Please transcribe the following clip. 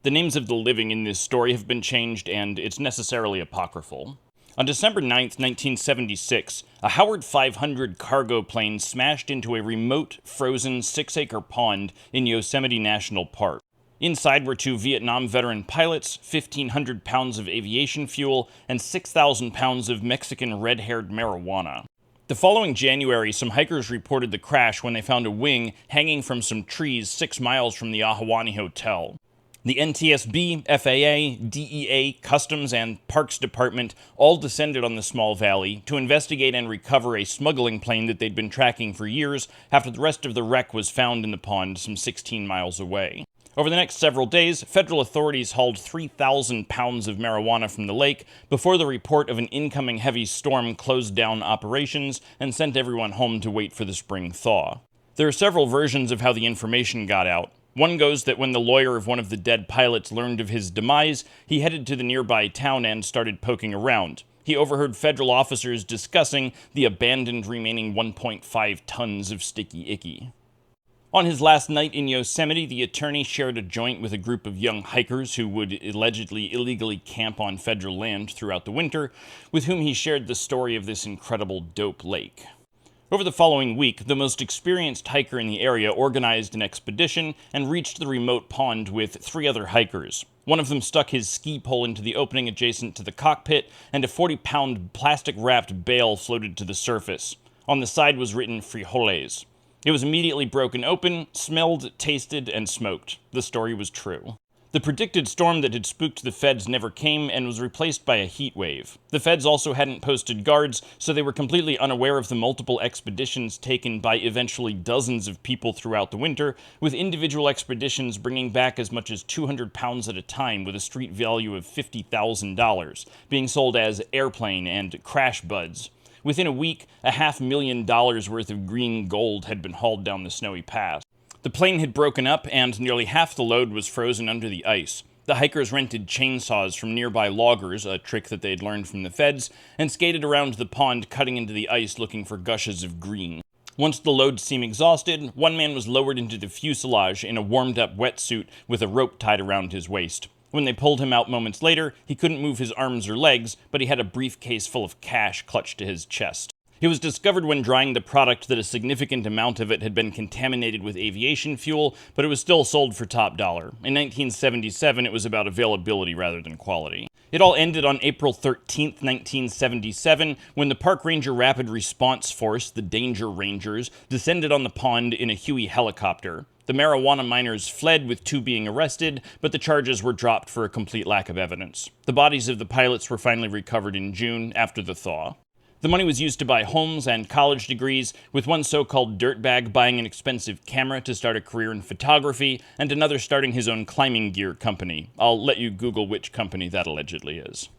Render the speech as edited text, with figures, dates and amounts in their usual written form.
The names of the living in this story have been changed, and it's necessarily apocryphal. On December 9th, 1976, a Howard 500 cargo plane smashed into a remote, frozen 6-acre pond in Yosemite National Park. Inside were two Vietnam veteran pilots, 1,500 pounds of aviation fuel, and 6,000 pounds of Mexican red-haired marijuana. The following January, some hikers reported the crash when they found a wing hanging from some trees 6 miles from the Ahwahnee Hotel. The NTSB, FAA, DEA, Customs, and Parks Department all descended on the small valley to investigate and recover a smuggling plane that they'd been tracking for years after the rest of the wreck was found in the pond some 16 miles away. Over the next several days, federal authorities hauled 3,000 pounds of marijuana from the lake before the report of an incoming heavy storm closed down operations and sent everyone home to wait for the spring thaw. There are several versions of how the information got out. One goes that when the lawyer of one of the dead pilots learned of his demise, he headed to the nearby town and started poking around. He overheard federal officers discussing the abandoned remaining 1.5 tons of sticky icky. On his last night in Yosemite, the attorney shared a joint with a group of young hikers who would allegedly illegally camp on federal land throughout the winter, with whom he shared the story of this incredible dope lake. Over the following week, the most experienced hiker in the area organized an expedition and reached the remote pond with 3 other hikers. One of them stuck his ski pole into the opening adjacent to the cockpit, and a 40-pound plastic-wrapped bale floated to the surface. On the side was written frijoles. It was immediately broken open, smelled, tasted, and smoked. The story was true. The predicted storm that had spooked the feds never came and was replaced by a heat wave. The feds also hadn't posted guards, so they were completely unaware of the multiple expeditions taken by eventually dozens of people throughout the winter, with individual expeditions bringing back as much as 200 pounds at a time with a street value of $50,000, being sold as airplane and crash buds. Within a week, $500,000 worth of green gold had been hauled down the snowy pass. The plane had broken up, and nearly half the load was frozen under the ice. The hikers rented chainsaws from nearby loggers, a trick that they'd learned from the feds, and skated around the pond, cutting into the ice looking for gushes of green. Once the load seemed exhausted, one man was lowered into the fuselage in a warmed-up wetsuit with a rope tied around his waist. When they pulled him out moments later, he couldn't move his arms or legs, but he had a briefcase full of cash clutched to his chest. It was discovered when drying the product that a significant amount of it had been contaminated with aviation fuel, but it was still sold for top dollar. In 1977, it was about availability rather than quality. It all ended on April 13, 1977, when the Park Ranger Rapid Response Force, the Danger Rangers, descended on the pond in a Huey helicopter. The marijuana miners fled, with 2 being arrested, but the charges were dropped for a complete lack of evidence. The bodies of the pilots were finally recovered in June after the thaw. The money was used to buy homes and college degrees, with one so-called dirtbag buying an expensive camera to start a career in photography, and another starting his own climbing gear company. I'll let you Google which company that allegedly is.